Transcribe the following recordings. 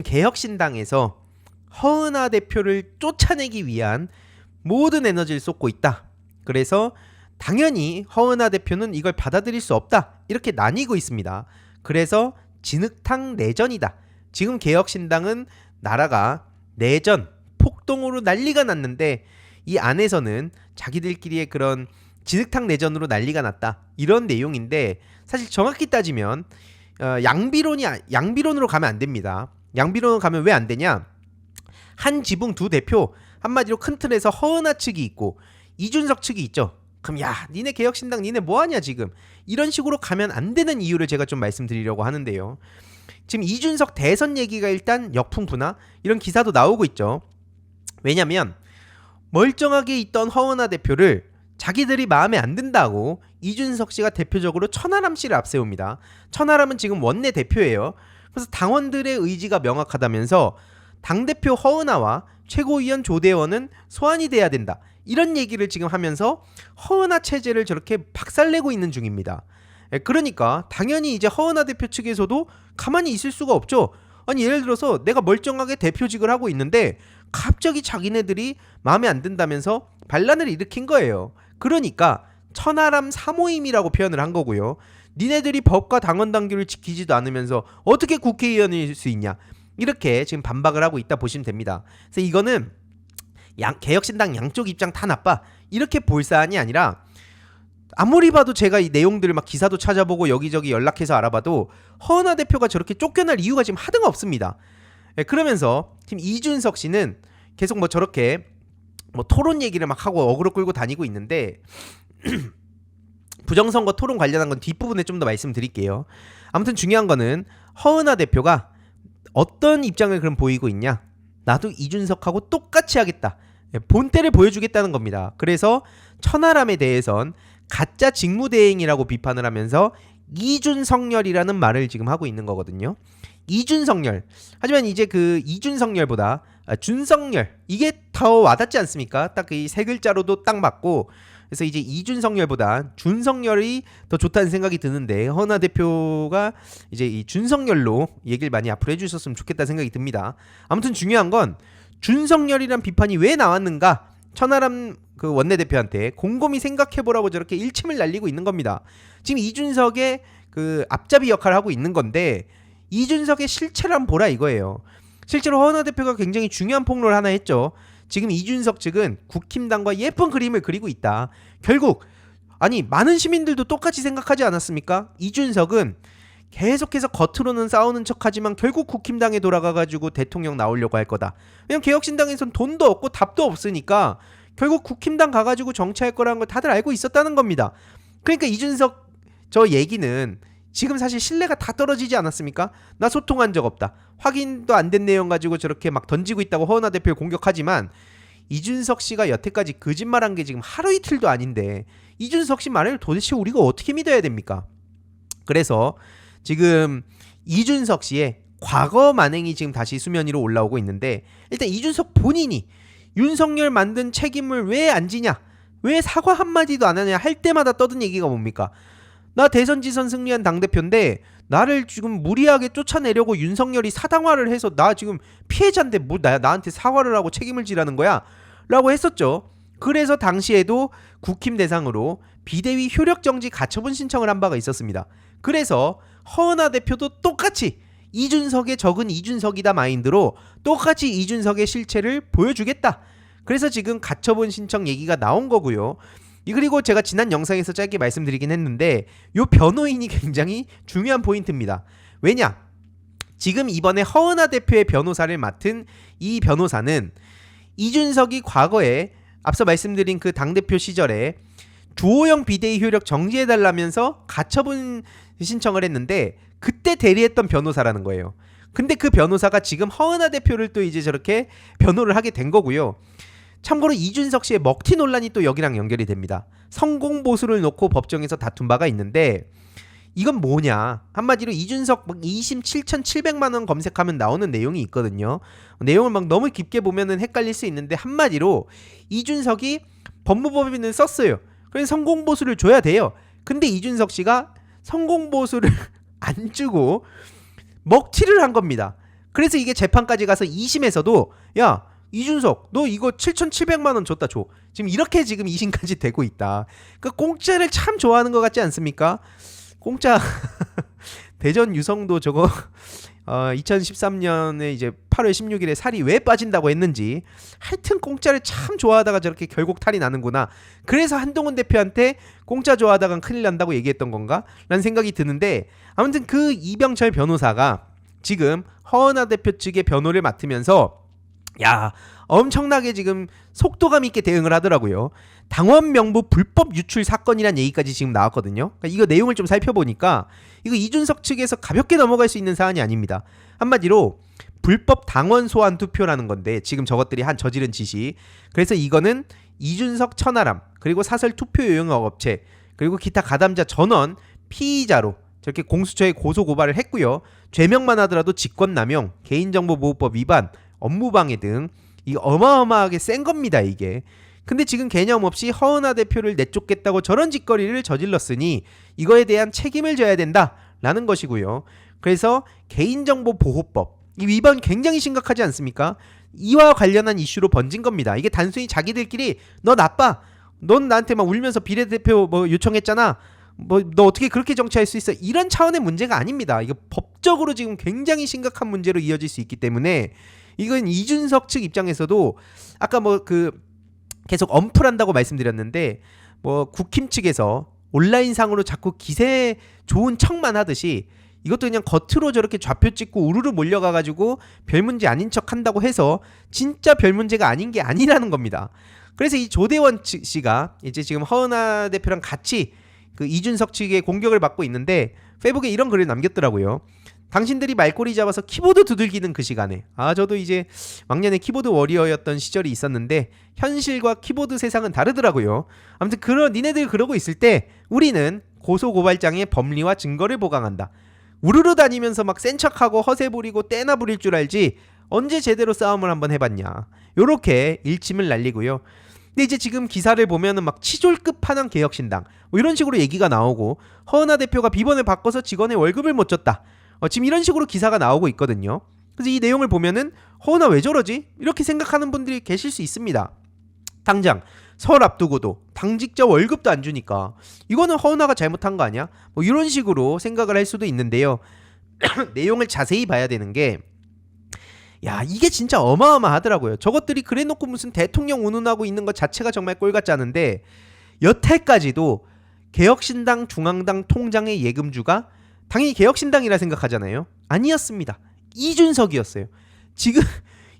개혁신당에서 허은하 대표를 쫓아내기 위한 모든 에너지를 쏟고 있다. 그래서 당연히 허은하 대표는 이걸 받아들일 수 없다. 이렇게 나뉘고 있습니다. 그래서 진흙탕 내전이다. 지금 개혁신당은 나라가 내전, 폭동으로 난리가 났는데 이 안에서는 자기들끼리의 그런 진흙탕 내전으로 난리가 났다. 이런 내용인데 사실 정확히 따지면 양비론으로 가면 안 됩니다. 양비론으로 가면 왜 안 되냐? 한 지붕 두 대표, 한마디로 큰 틀에서 허은하 측이 있고 이준석 측이 있죠. 그럼 야, 니네 개혁신당 니네 뭐하냐 지금, 이런 식으로 가면 안 되는 이유를 제가 좀 말씀드리려고 하는데요. 지금 이준석 대선 얘기가 일단 역풍부나 이런 기사도 나오고 있죠. 왜냐면 멀쩡하게 있던 허은하 대표를 자기들이 마음에 안 든다고 이준석 씨가 대표적으로 천하람 씨를 앞세웁니다. 천하람은 지금 원내 대표예요. 그래서 당원들의 의지가 명확하다면서 당대표 허은하와 최고위원 조대원은 소환이 돼야 된다. 이런 얘기를 지금 하면서 허은하 체제를 저렇게 박살내고 있는 중입니다. 그러니까 당연히 이제 허은하 대표 측에서도 가만히 있을 수가 없죠. 아니 예를 들어서 내가 멀쩡하게 대표직을 하고 있는데 갑자기 자기네들이 마음에 안 든다면서 반란을 일으킨 거예요. 그러니까 천하람 사모임이라고 표현을 한 거고요. 니네들이 법과 당원 당규를 지키지도 않으면서 어떻게 국회의원일 수 있냐, 이렇게 지금 반박을 하고 있다 보시면 됩니다. 그래서 이거는 개혁신당 양쪽 입장 다 나빠, 이렇게 볼 사안이 아니라, 아무리 봐도 제가 이 내용들을 막 기사도 찾아보고 여기저기 연락해서 알아봐도 허은하 대표가 저렇게 쫓겨날 이유가 지금 하등 없습니다. 그러면서 지금 이준석 씨는 계속 저렇게 토론 얘기를 막 하고 어그로 끌고 다니고 있는데 부정선거 토론 관련한 건 뒷부분에 좀 더 말씀드릴게요. 아무튼 중요한 거는 허은하 대표가 어떤 입장을 그럼 보이고 있냐, 나도 이준석하고 똑같이 하겠다, 본때를 보여주겠다는 겁니다. 그래서 천하람에 대해선 가짜 직무대행이라고 비판을 하면서 이준석열이라는 말을 지금 하고 있는 거거든요. 이준석열. 하지만 이제 그 이준석열보다 준석열, 이게 더 와닿지 않습니까? 딱 이 세 글자로도 딱 맞고, 그래서 이제 이준석열보다 준석열이 더 좋다는 생각이 드는데 허은하 대표가 이제 이 준석열로 얘기를 많이 앞으로 해주셨으면 좋겠다 생각이 듭니다. 아무튼 중요한 건 준석열이란 비판이 왜 나왔는가, 천하람 그 원내대표한테 곰곰이 생각해보라고 저렇게 일침을 날리고 있는 겁니다. 지금 이준석의 그 앞잡이 역할을 하고 있는 건데 이준석의 실체를 한번 보라 이거예요. 실제로 허은하 대표가 굉장히 중요한 폭로를 하나 했죠. 지금 이준석 측은 국힘당과 예쁜 그림을 그리고 있다. 결국 아니 많은 시민들도 똑같이 생각하지 않았습니까? 이준석은 계속해서 겉으로는 싸우는 척하지만 결국 국힘당에 돌아가가지고 대통령 나오려고 할 거다. 왜냐면 개혁신당에선 돈도 없고 답도 없으니까 결국 국힘당 가가지고 정치할 거라는 걸 다들 알고 있었다는 겁니다. 그러니까 이준석 저 얘기는 지금 사실 신뢰가 다 떨어지지 않았습니까? 나 소통한 적 없다, 확인도 안 된 내용 가지고 저렇게 막 던지고 있다고 허은하 대표를 공격하지만 이준석 씨가 여태까지 거짓말한 게 지금 하루 이틀도 아닌데 이준석 씨 말을 도대체 우리가 어떻게 믿어야 됩니까? 그래서 지금 이준석 씨의 과거 만행이 지금 다시 수면 위로 올라오고 있는데, 일단 이준석 본인이 윤석열 만든 책임을 왜 안 지냐, 왜 사과 한마디도 안 하냐 할 때마다 떠든 얘기가 뭡니까? 나 대선 지선 승리한 당대표인데 나를 지금 무리하게 쫓아내려고 윤석열이 사당화를 해서 나 지금 피해자인데 뭐 나한테 사과를 하고 책임을 지라는 거야? 라고 했었죠. 그래서 당시에도 국힘 대상으로 비대위 효력정지 가처분 신청을 한 바가 있었습니다. 그래서 허은하 대표도 똑같이 이준석의 적은 이준석이다 마인드로 똑같이 이준석의 실체를 보여주겠다. 그래서 지금 가처분 신청 얘기가 나온 거고요. 그리고 제가 지난 영상에서 짧게 말씀드리긴 했는데 이 변호인이 굉장히 중요한 포인트입니다. 왜냐? 지금 이번에 허은하 대표의 변호사를 맡은 이 변호사는 이준석이 과거에 앞서 말씀드린 그 당대표 시절에 주호영 비대위 효력 정지해달라면서 가처분 신청을 했는데 그때 대리했던 변호사라는 거예요. 근데 그 변호사가 지금 허은하 대표를 또 이제 저렇게 변호를 하게 된 거고요. 참고로 이준석 씨의 먹튀 논란이 또 여기랑 연결이 됩니다. 성공보수를 놓고 법정에서 다툰 바가 있는데 이건 뭐냐, 한마디로 이준석 2심 7,700만 원 검색하면 나오는 내용이 있거든요. 내용을 막 너무 깊게 보면은 헷갈릴 수 있는데 한마디로 이준석이 법무법인을 썼어요. 그래서 성공보수를 줘야 돼요. 근데 이준석 씨가 성공보수를 안 주고 먹튀를 한 겁니다. 그래서 이게 재판까지 가서 2심에서도 야 이준석 너 이거 7,700만 원 줬다 줘. 지금 이렇게 지금 2심까지 되고 있다. 그러니까 공짜를 참 좋아하는 것 같지 않습니까? 공짜 대전 유성도 저거 2013년에 이제 8월 16일에 살이 왜 빠진다고 했는지 하여튼 공짜를 참 좋아하다가 저렇게 결국 탈이 나는구나. 그래서 한동훈 대표한테 공짜 좋아하다간 큰일 난다고 얘기했던 건가? 라는 생각이 드는데 아무튼 그 이병철 변호사가 지금 허은하 대표 측의 변호를 맡으면서 야 엄청나게 지금 속도감 있게 대응을 하더라고요. 당원 명부 불법 유출 사건이란 얘기까지 지금 나왔거든요. 그러니까 이거 내용을 좀 살펴보니까 이거 이준석 측에서 가볍게 넘어갈 수 있는 사안이 아닙니다. 한마디로 불법 당원 소환 투표라는 건데 지금 저것들이 한 저지른 짓이 그래서 이거는 이준석 천하람 그리고 사설 투표 요용 업체 그리고 기타 가담자 전원 피의자로 저렇게 공수처에 고소 고발을 했고요. 죄명만 하더라도 직권남용, 개인정보보호법 위반, 업무방해 등 이거 어마어마하게 센 겁니다 이게. 근데 지금 개념 없이 허은하 대표를 내쫓겠다고 저런 짓거리를 저질렀으니 이거에 대한 책임을 져야 된다라는 것이고요. 그래서 개인정보보호법 이 위반 굉장히 심각하지 않습니까? 이와 관련한 이슈로 번진 겁니다. 이게 단순히 자기들끼리 너 나빠, 넌 나한테 막 울면서 비례대표 뭐 요청했잖아, 뭐 너 어떻게 그렇게 정치할 수 있어, 이런 차원의 문제가 아닙니다. 이거 법적으로 지금 굉장히 심각한 문제로 이어질 수 있기 때문에 이건 이준석 측 입장에서도 아까 뭐 그 계속 엄플한다고 말씀드렸는데 뭐 국힘 측에서 온라인상으로 자꾸 기세 좋은 척만 하듯이 이것도 그냥 겉으로 저렇게 좌표 찍고 우르르 몰려가가지고 별 문제 아닌 척 한다고 해서 진짜 별 문제가 아닌 게 아니라는 겁니다. 그래서 이 조대원 씨가 이제 지금 허은하 대표랑 같이 그 이준석 측의 공격을 받고 있는데 페이북에 이런 글을 남겼더라고요. 당신들이 말꼬리 잡아서 키보드 두들기는 그 시간에 저도 이제 왕년에 키보드 워리어였던 시절이 있었는데 현실과 키보드 세상은 다르더라고요. 아무튼 니네들 그러고 있을 때 우리는 고소고발장의 법리와 증거를 보강한다. 우르르 다니면서 막 센 척하고 허세 부리고 때나 부릴 줄 알지 언제 제대로 싸움을 한번 해봤냐. 요렇게 일침을 날리고요. 근데 이제 지금 기사를 보면은 막 치졸급 하는 개혁신당 뭐 이런 식으로 얘기가 나오고 허은하 대표가 비번을 바꿔서 직원의 월급을 못 줬다. 지금 이런 식으로 기사가 나오고 있거든요. 그래서 이 내용을 보면은 허은하 왜 저러지? 이렇게 생각하는 분들이 계실 수 있습니다. 당장 설 앞두고도 당직자 월급도 안 주니까 이거는 허은하가 잘못한 거 아니야? 뭐 이런 식으로 생각을 할 수도 있는데요. 내용을 자세히 봐야 되는 게 이게 진짜 어마어마하더라고요. 저것들이 그래놓고 무슨 대통령 운운하고 있는 것 자체가 정말 꼴같지 않은데 여태까지도 개혁신당 중앙당 통장의 예금주가 당연히 개혁신당이라 생각하잖아요. 아니었습니다. 이준석이었어요. 지금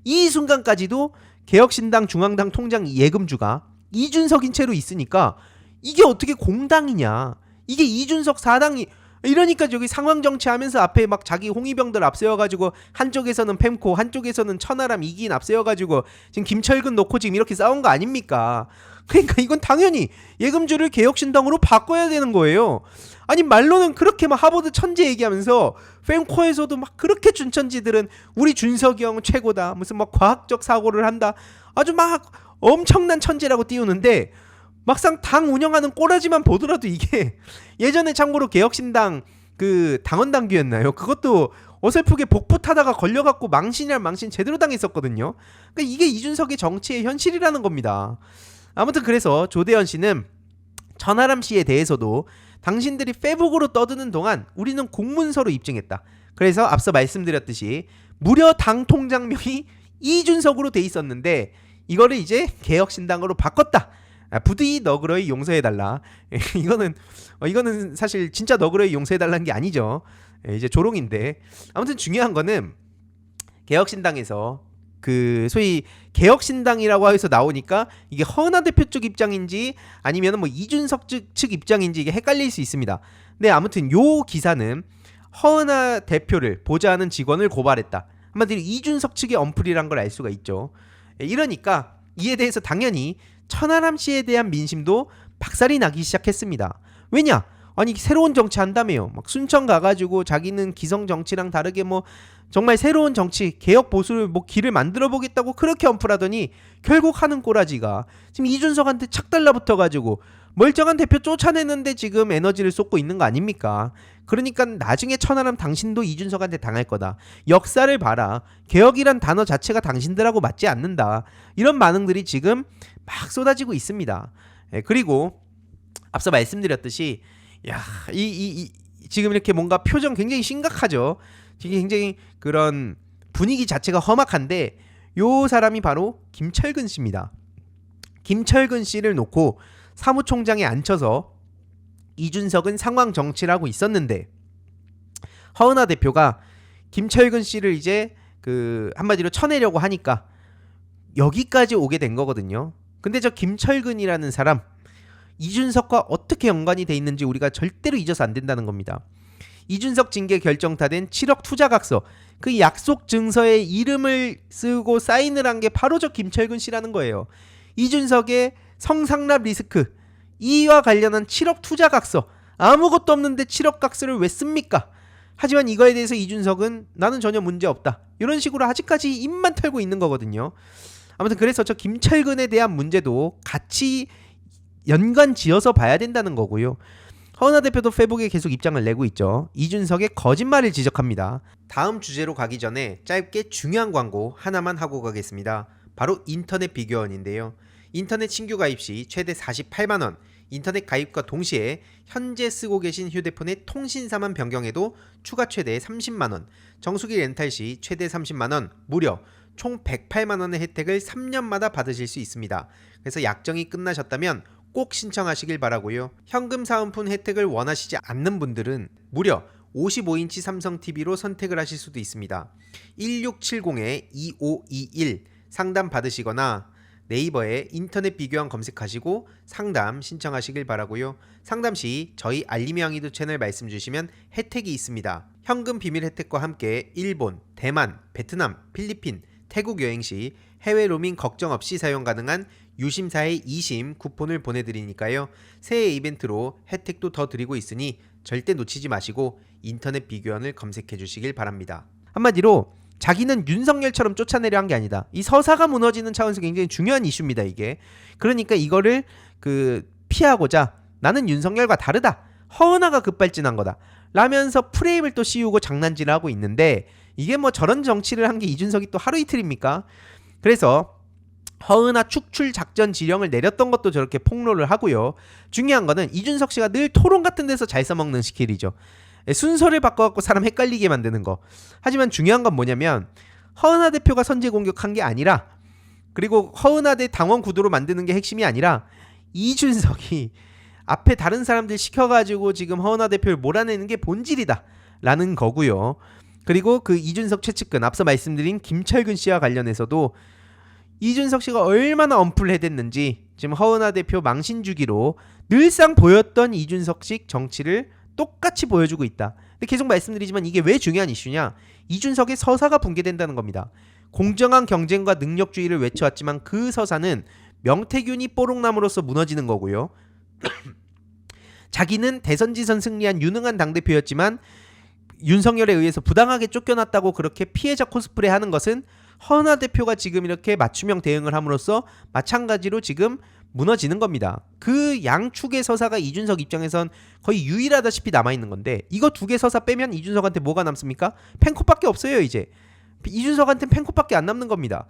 이 순간까지도 개혁신당 중앙당 통장 예금주가 이준석인 채로 있으니까 이게 어떻게 공당이냐. 이게 이준석 사당이 이러니까 저기 상황정치하면서 앞에 막 자기 홍위병들 앞세워가지고 한쪽에서는 펜코 한쪽에서는 천하람 이기인 앞세워가지고 지금 김철근 놓고 지금 이렇게 싸운 거 아닙니까? 그러니까 이건 당연히 예금주를 개혁신당으로 바꿔야 되는 거예요. 아니 말로는 그렇게 막 하버드 천재 얘기하면서 펜코에서도 막 그렇게 준천지들은 우리 준석이 형 최고다 무슨 막 과학적 사고를 한다 아주 막 엄청난 천재라고 띄우는데 막상 당 운영하는 꼬라지만 보더라도 이게 예전에 참고로 개혁신당 그 당원당규였나요? 그것도 어설프게 복부 타다가 걸려갖고 망신이란 망신 제대로 당했었거든요. 그러니까 이게 이준석의 정치의 현실이라는 겁니다. 아무튼 그래서 조대현 씨는 천하람 씨에 대해서도 당신들이 페북으로 떠드는 동안 우리는 공문서로 입증했다. 그래서 앞서 말씀드렸듯이 무려 당 통장명이 이준석으로 돼 있었는데 이거를 이제 개혁신당으로 바꿨다. 부디 너그러이 용서해달라. 이거는 사실 진짜 너그러이 용서해달라는 게 아니죠. 이제 조롱인데 아무튼 중요한 거는 개혁신당에서 그 소위 개혁신당이라고 해서 나오니까 이게 허은하 대표 쪽 입장인지 아니면 뭐 이준석 측 입장인지 이게 헷갈릴 수 있습니다. 근데 아무튼 요 기사는 허은하 대표를 보좌하는 직원을 고발했다. 한마디로 이준석 측의 엄플이란 걸 알 수가 있죠. 이러니까 이에 대해서 당연히 천하람 씨에 대한 민심도 박살이 나기 시작했습니다. 왜냐? 아니 새로운 정치 한다며요. 막 순천 가가지고 자기는 기성 정치랑 다르게 뭐 정말 새로운 정치 개혁 보수를 뭐 길을 만들어 보겠다고 그렇게 엄플하더니 결국 하는 꼬라지가 지금 이준석한테 착 달라붙어가지고 멀쩡한 대표 쫓아내는데 지금 에너지를 쏟고 있는 거 아닙니까? 그러니까 나중에 천하람 당신도 이준석한테 당할 거다. 역사를 봐라. 개혁이란 단어 자체가 당신들하고 맞지 않는다. 이런 반응들이 지금 막 쏟아지고 있습니다. 그리고 앞서 말씀드렸듯이 지금 이렇게 뭔가 표정 굉장히 심각하죠. 굉장히 그런 분위기 자체가 험악한데 요 사람이 바로 김철근 씨입니다. 김철근 씨를 놓고 사무총장에 앉혀서 이준석은 상황 정치를 하고 있었는데 허은하 대표가 김철근 씨를 이제 한마디로 쳐내려고 하니까 여기까지 오게 된 거거든요. 근데 저 김철근이라는 사람 이준석과 어떻게 연관이 돼 있는지 우리가 절대로 잊어서 안 된다는 겁니다. 이준석 징계 결정타된 7억 투자각서 그 약속 증서에 이름을 쓰고 사인을 한 게 바로 저 김철근 씨라는 거예요. 이준석의 성상납 리스크 이와 관련한 7억 투자각서 아무것도 없는데 7억 각서를 왜 씁니까? 하지만 이거에 대해서 이준석은 나는 전혀 문제없다. 이런 식으로 아직까지 입만 털고 있는 거거든요. 아무튼 그래서 저 김철근에 대한 문제도 같이 연관 지어서 봐야 된다는 거고요. 허은하 대표도 페북에 계속 입장을 내고 있죠. 이준석의 거짓말을 지적합니다. 다음 주제로 가기 전에 짧게 중요한 광고 하나만 하고 가겠습니다. 바로 인터넷 비교원인데요. 인터넷 신규 가입 시 최대 48만원, 인터넷 가입과 동시에 현재 쓰고 계신 휴대폰의 통신사만 변경해도 추가 최대 30만원, 정수기 렌탈 시 최대 30만원, 무려 총 108만원의 혜택을 3년마다 받으실 수 있습니다. 그래서 약정이 끝나셨다면 꼭 신청하시길 바라고요. 현금 사은품 혜택을 원하시지 않는 분들은 무려 55인치 삼성 TV로 선택을 하실 수도 있습니다. 1670-2521 상담 받으시거나 네이버에 인터넷 비교원 검색하시고 상담 신청하시길 바라고요. 상담 시 저희 알림이 왕이도 채널 말씀 주시면 혜택이 있습니다. 현금 비밀 혜택과 함께 일본, 대만, 베트남, 필리핀, 태국 여행 시 해외 로밍 걱정 없이 사용 가능한 유심사의 2심 쿠폰을 보내드리니까요. 새해 이벤트로 혜택도 더 드리고 있으니 절대 놓치지 마시고 인터넷 비교원을 검색해 주시길 바랍니다. 한마디로 자기는 윤석열처럼 쫓아내려 한 게 아니다. 이 서사가 무너지는 차원에서 굉장히 중요한 이슈입니다, 이게. 그러니까 이거를 피하고자 나는 윤석열과 다르다. 허은하가 급발진한 거다. 라면서 프레임을 또 씌우고 장난질을 하고 있는데 이게 뭐 저런 정치를 한 게 이준석이 또 하루 이틀입니까? 그래서 허은하 축출 작전 지령을 내렸던 것도 저렇게 폭로를 하고요. 중요한 거는 이준석 씨가 늘 토론 같은 데서 잘 써먹는 스킬이죠. 순서를 바꿔갖고 사람 헷갈리게 만드는 거. 하지만 중요한 건 뭐냐면 허은하 대표가 선제 공격한 게 아니라, 그리고 허은하 대 당원 구도로 만드는 게 핵심이 아니라 이준석이 앞에 다른 사람들 시켜가지고 지금 허은하 대표를 몰아내는 게 본질이다 라는 거고요. 그리고 그 이준석 최측근 앞서 말씀드린 김철근 씨와 관련해서도 이준석 씨가 얼마나 언플해댔는지 지금 허은하 대표 망신 주기로 늘상 보였던 이준석식 정치를 똑같이 보여주고 있다. 근데 계속 말씀드리지만 이게 왜 중요한 이슈냐? 이준석의 서사가 붕괴된다는 겁니다. 공정한 경쟁과 능력주의를 외쳐왔지만 그 서사는 명태균이 뽀록남으로써 무너지는 거고요. 자기는 대선지선 승리한 유능한 당대표였지만 윤석열에 의해서 부당하게 쫓겨났다고 그렇게 피해자 코스프레 하는 것은 허은하 대표가 지금 이렇게 맞춤형 대응을 함으로써 마찬가지로 지금 무너지는 겁니다. 그 양축의 서사가 이준석 입장에선 거의 유일하다시피 남아있는 건데 이거 두 개 서사 빼면 이준석한테 뭐가 남습니까? 펜코밖에 없어요. 이제 이준석한테는 펜코밖에 안 남는 겁니다.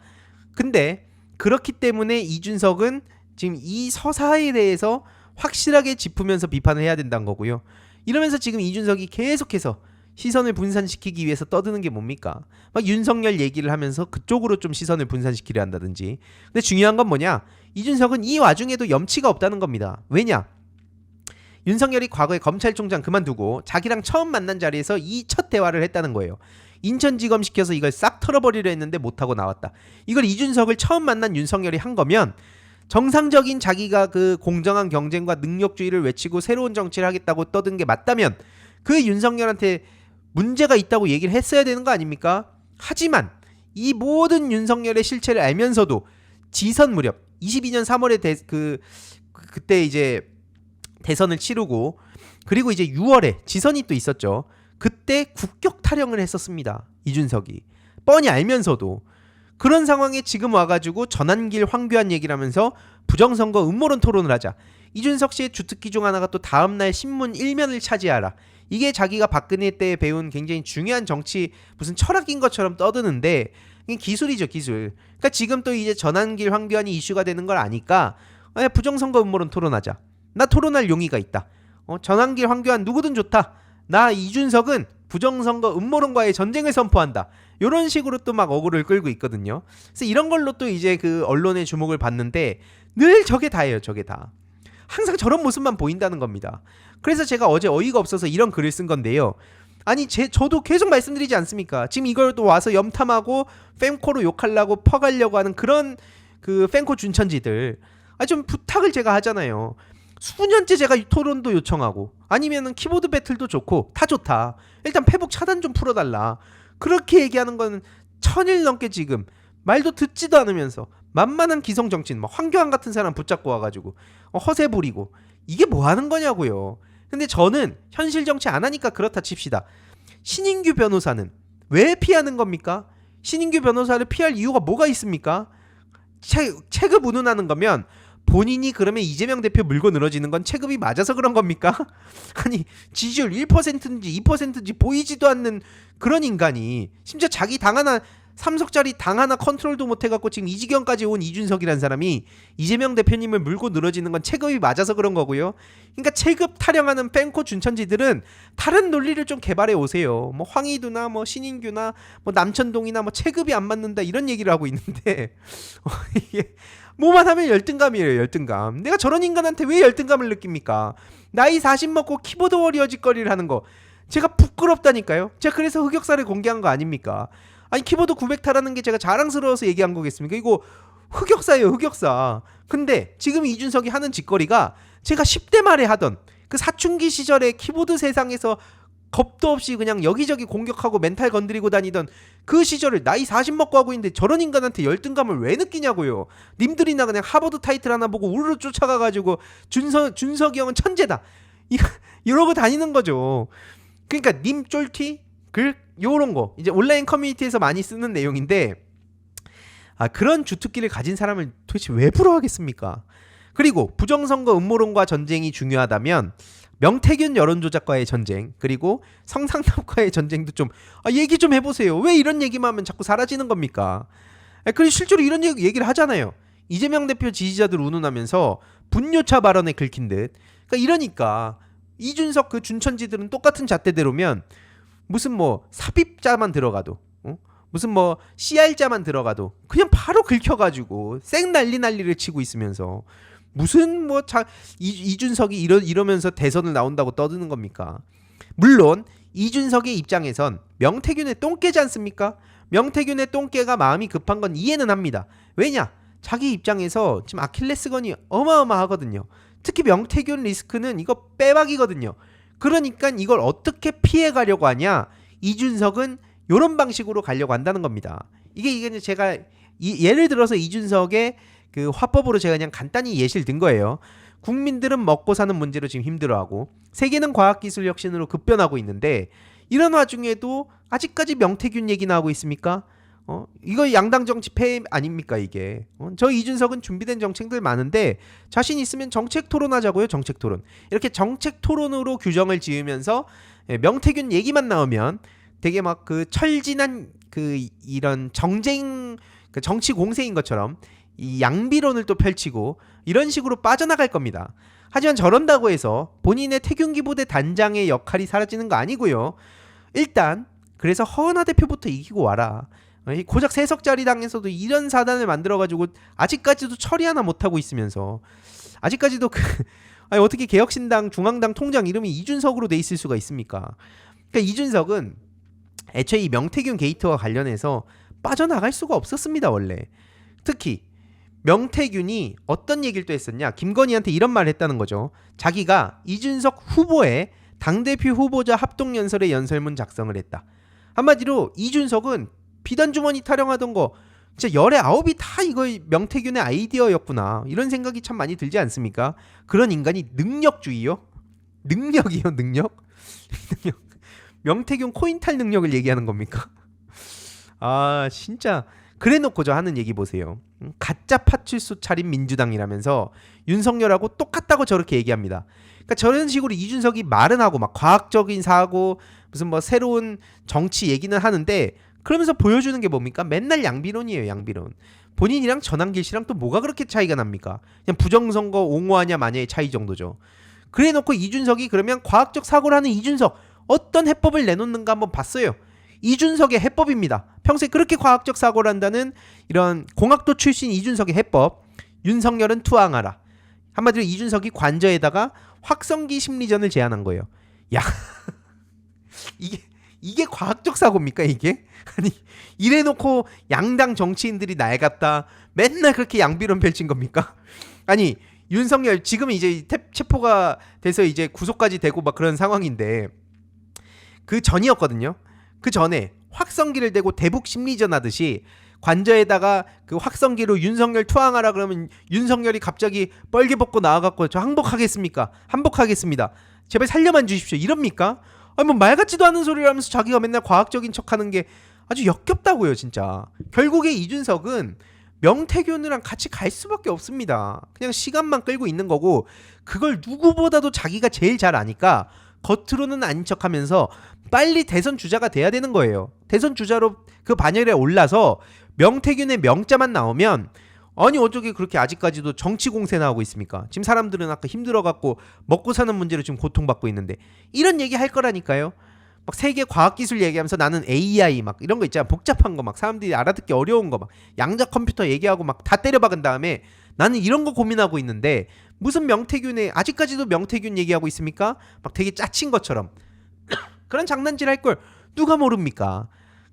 근데 그렇기 때문에 이준석은 지금 이 서사에 대해서 확실하게 짚으면서 비판을 해야 된다는 거고요. 이러면서 지금 이준석이 계속해서 시선을 분산시키기 위해서 떠드는 게 뭡니까? 막 윤석열 얘기를 하면서 그쪽으로 좀 시선을 분산시키려 한다든지. 근데 중요한 건 뭐냐? 이준석은 이 와중에도 염치가 없다는 겁니다. 왜냐? 윤석열이 과거에 검찰총장 그만두고 자기랑 처음 만난 자리에서 이 첫 대화를 했다는 거예요. 인천지검 시켜서 이걸 싹 털어버리려 했는데 못하고 나왔다. 이걸 이준석을 처음 만난 윤석열이 한 거면 정상적인 자기가 그 공정한 경쟁과 능력주의를 외치고 새로운 정치를 하겠다고 떠든 게 맞다면 그 윤석열한테 문제가 있다고 얘기를 했어야 되는 거 아닙니까? 하지만 이 모든 윤석열의 실체를 알면서도 지선 무렵 22년 3월에 그때 이제 대선을 치르고 그리고 이제 6월에 지선이 또 있었죠. 그때 국격 타령을 했었습니다. 이준석이 뻔히 알면서도. 그런 상황에 지금 와가지고 전환길 황교안 얘기를 하면서 부정선거 음모론 토론을 하자. 이준석 씨의 주특기 중 하나가 또 다음날 신문 1면을 차지하라. 이게 자기가 박근혜 때 배운 굉장히 중요한 정치 무슨 철학인 것처럼 떠드는데 이게 기술이죠, 기술. 그러니까 지금 또 이제 전환길 황교안이 이슈가 되는 걸 아니까 부정선거 음모론 토론하자. 나 토론할 용의가 있다. 전환길 황교안 누구든 좋다. 나 이준석은 부정선거 음모론과의 전쟁을 선포한다. 이런 식으로 또 막 어그를 끌고 있거든요. 그래서 이런 걸로 또 이제 그 언론의 주목을 받는데 늘 저게 다예요, 저게 다. 항상 저런 모습만 보인다는 겁니다. 그래서 제가 어제 어이가 없어서 이런 글을 쓴 건데요. 아니 저도 계속 말씀드리지 않습니까? 지금 이걸 또 와서 염탐하고 fem코로 욕하려고 퍼가려고 하는 그런 그 fem코 준천지들, 좀 부탁을 제가 하잖아요. 수년째 제가 이 토론도 요청하고 아니면은 키보드 배틀도 좋고 다 좋다. 일단 페북 차단 좀 풀어달라. 그렇게 얘기하는 건 1000일 넘게 지금 말도 듣지도 않으면서 만만한 기성정치인 막 황교안 같은 사람 붙잡고 와가지고 허세 부리고 이게 뭐 하는 거냐고요. 근데 저는 현실 정치 안 하니까 그렇다 칩시다. 신인규 변호사는 왜 피하는 겁니까? 신인규 변호사를 피할 이유가 뭐가 있습니까? 체급 운운하는 거면 본인이 그러면 이재명 대표 물고 늘어지는 건 체급이 맞아서 그런 겁니까? 아니 지지율 1%인지 2%인지 보이지도 않는 그런 인간이 심지어 자기 당 하나 3석짜리 당 하나 컨트롤도 못해갖고 지금 이 지경까지 온 이준석이라는 사람이 이재명 대표님을 물고 늘어지는 건 체급이 맞아서 그런 거고요. 그러니까 체급 타령하는 팬코 준천지들은 다른 논리를 좀 개발해 오세요. 뭐 황희두나 뭐 신인규나 뭐 남천동이나 뭐 체급이 안 맞는다 이런 얘기를 하고 있는데 이게 뭐만 하면 열등감이에요, 열등감. 내가 저런 인간한테 왜 열등감을 느낍니까? 나이 40 먹고 키보드 워리어 짓거리를 하는 거 제가 부끄럽다니까요. 제가 그래서 흑역사를 공개한 거 아닙니까? 아니 키보드 900타라는 게 제가 자랑스러워서 얘기한 거겠습니까? 이거 흑역사예요, 흑역사. 근데 지금 이준석이 하는 짓거리가 제가 10대 말에 하던 그 사춘기 시절에 키보드 세상에서 겁도 없이 그냥 여기저기 공격하고 멘탈 건드리고 다니던 그 시절을 나이 40 먹고 하고 있는데 저런 인간한테 열등감을 왜 느끼냐고요. 님들이나 그냥 하버드 타이틀 하나 보고 우르르 쫓아가가지고 준석이 형은 천재다 이러고 다니는 거죠. 그러니까 님 쫄티 요런 거 이제 온라인 커뮤니티에서 많이 쓰는 내용인데 그런 주특기를 가진 사람을 도대체 왜 부러워하겠습니까? 그리고 부정선거 음모론과 전쟁이 중요하다면 명태균 여론조작과의 전쟁 그리고 성상납과의 전쟁도 좀 얘기 좀 해보세요. 왜 이런 얘기만 하면 자꾸 사라지는 겁니까? 그리고 실제로 이런 얘기를 하잖아요. 이재명 대표 지지자들 운운하면서 분뇨차 발언에 긁힌 듯. 그러니까 이러니까 이준석 그 준천지들은 똑같은 잣대대로면 무슨 뭐 삽입자만 들어가도 무슨 뭐 CR자만 들어가도 그냥 바로 긁혀가지고 쌩 난리를 치고 있으면서 무슨 뭐 이준석이 이러면서 대선을 나온다고 떠드는 겁니까? 물론 이준석의 입장에선 명태균의 똥개지 않습니까? 명태균의 똥개가 마음이 급한 건 이해는 합니다. 왜냐? 자기 입장에서 지금 아킬레스건이 어마어마하거든요. 특히 명태균 리스크는 이거 빼박이거든요. 그러니까 이걸 어떻게 피해가려고 하냐? 이준석은 이런 방식으로 가려고 한다는 겁니다. 이게 제가 예를 들어서 이준석의 그 화법으로 제가 그냥 간단히 예시를 든 거예요. 국민들은 먹고 사는 문제로 지금 힘들어하고 세계는 과학기술 혁신으로 급변하고 있는데 이런 와중에도 아직까지 명태균 얘기나 하고 있습니까? 이거 양당 정치 폐해 아닙니까 이게? 저 이준석은 준비된 정책들 많은데 자신 있으면 정책 토론하자고요. 정책 토론. 이렇게 정책 토론으로 규정을 지으면서 명태균 얘기만 나오면 되게 막 그 철진한 그 이런 정쟁 그 정치 공세인 것처럼 이 양비론을 또 펼치고 이런 식으로 빠져나갈 겁니다. 하지만 저런다고 해서 본인의 태균기 부대 단장의 역할이 사라지는 거 아니고요. 일단 그래서 허은하 대표부터 이기고 와라. 고작 3석짜리 당에서도 이런 사단을 만들어가지고 아직까지도 처리 하나 못하고 있으면서 아직까지도 어떻게 개혁신당 중앙당 통장 이름이 이준석으로 돼 있을 수가 있습니까? 그러니까 이준석은 애초에 이 명태균 게이트와 관련해서 빠져나갈 수가 없었습니다. 원래 특히 명태균이 어떤 얘기를 또 했었냐, 김건희한테 이런 말을 했다는 거죠. 자기가 이준석 후보의 당대표 후보자 합동연설의 연설문 작성을 했다. 한마디로 이준석은 비단주머니 타령하던 거 진짜 열의 9이 다 이거 명태균의 아이디어였구나 이런 생각이 참 많이 들지 않습니까? 그런 인간이 능력주의요? 능력이요, 능력? 명태균 코인탈 능력을 얘기하는 겁니까? 진짜 그래놓고 저 하는 얘기 보세요. 가짜 파출소 차린 민주당이라면서 윤석열하고 똑같다고 저렇게 얘기합니다. 그러니까 저런 식으로 이준석이 말은 하고 막 과학적인 사고 무슨 뭐 새로운 정치 얘기는 하는데 그러면서 보여주는 게 뭡니까? 맨날 양비론이에요. 양비론. 본인이랑 전환길 씨랑 또 뭐가 그렇게 차이가 납니까? 그냥 부정선거 옹호하냐 마냐의 차이 정도죠. 그래놓고 이준석이 그러면 과학적 사고를 하는 이준석 어떤 해법을 내놓는가 한번 봤어요. 이준석의 해법입니다. 평소에 그렇게 과학적 사고를 한다는 이런 공학도 출신 이준석의 해법. 윤석열은 투항하라. 한마디로 이준석이 관저에다가 확성기 심리전을 제안한 거예요. 야, 이게 과학적 사고입니까 이게? 아니 이래놓고 양당 정치인들이 낡았다. 맨날 그렇게 양비론 펼친 겁니까? 아니 윤석열 지금 이제 체포가 돼서 이제 구속까지 되고 막 그런 상황인데 그 전이었거든요. 그 전에 확성기를 대고 대북 심리전 하듯이 관저에다가 그 확성기로 윤석열 투항하라 그러면 윤석열이 갑자기 뻘개 벗고 나와갖고 저 항복하겠습니까? 항복하겠습니다. 제발 살려만 주십시오. 이럽니까? 아니 뭐 말 같지도 않은 소리를 하면서 자기가 맨날 과학적인 척하는 게 아주 역겹다고요 진짜. 결국에 이준석은 명태균이랑 같이 갈 수밖에 없습니다. 그냥 시간만 끌고 있는 거고 그걸 누구보다도 자기가 제일 잘 아니까 겉으로는 아닌 척하면서 빨리 대선 주자가 돼야 되는 거예요. 대선 주자로 그 반열에 올라서 명태균의 명자만 나오면 아니 어떻게 그렇게 아직까지도 정치 공세나 하고 있습니까? 지금 사람들은 아까 힘들어갖고 먹고 사는 문제로 지금 고통받고 있는데 이런 얘기 할 거라니까요. 막 세계 과학기술 얘기하면서 나는 AI 막 이런 거 있잖아. 복잡한 거 막 사람들이 알아듣기 어려운 거 막 양자 컴퓨터 얘기하고 막 다 때려박은 다음에 나는 이런 거 고민하고 있는데 무슨 명태균의 아직까지도 명태균 얘기하고 있습니까? 막 되게 짜친 것처럼 그런 장난질 할 걸 누가 모릅니까?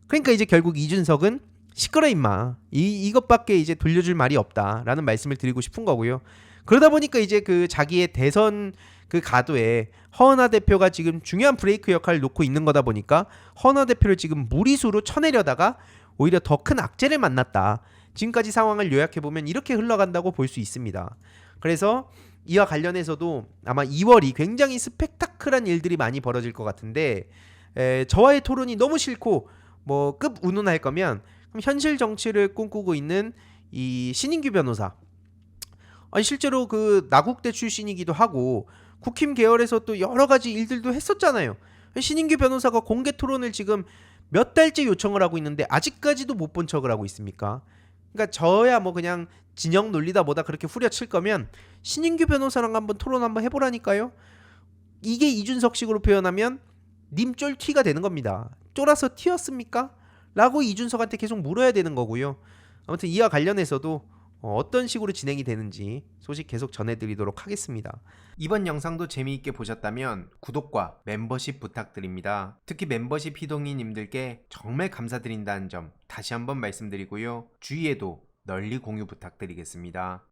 그러니까 이제 결국 이준석은 시끄러 임마. 이것밖에 이제 돌려줄 말이 없다라는 말씀을 드리고 싶은 거고요. 그러다 보니까 이제 그 자기의 대선 그 가도에 허은하 대표가 지금 중요한 브레이크 역할을 놓고 있는 거다 보니까 허은하 대표를 지금 무리수로 쳐내려다가 오히려 더 큰 악재를 만났다. 지금까지 상황을 요약해보면 이렇게 흘러간다고 볼 수 있습니다. 그래서 이와 관련해서도 아마 2월이 굉장히 스펙타클한 일들이 많이 벌어질 것 같은데 저와의 토론이 너무 싫고 뭐 급 운운할 거면 그럼 현실 정치를 꿈꾸고 있는 이 신인규 변호사 아니 실제로 그 나국대 출신이기도 하고 국힘 계열에서 또 여러 가지 일들도 했었잖아요. 신인규 변호사가 공개 토론을 지금 몇 달째 요청을 하고 있는데 아직까지도 못 본 척을 하고 있습니까? 그러니까 저야 뭐 그냥 진영 논리다 뭐다 그렇게 후려칠 거면 신인규 변호사랑 한번 토론 한번 해보라니까요. 이게 이준석식으로 표현하면 님 쫄티가 되는 겁니다. 쫄아서 튀었습니까? 라고 이준석한테 계속 물어야 되는 거고요. 아무튼 이와 관련해서도 어떤 식으로 진행이 되는지 소식 계속 전해드리도록 하겠습니다. 이번 영상도 재미있게 보셨다면 구독과 멤버십 부탁드립니다. 특히 멤버십 희동이님들께 정말 감사드린다는 점 다시 한번 말씀드리고요. 주위에도 널리 공유 부탁드리겠습니다.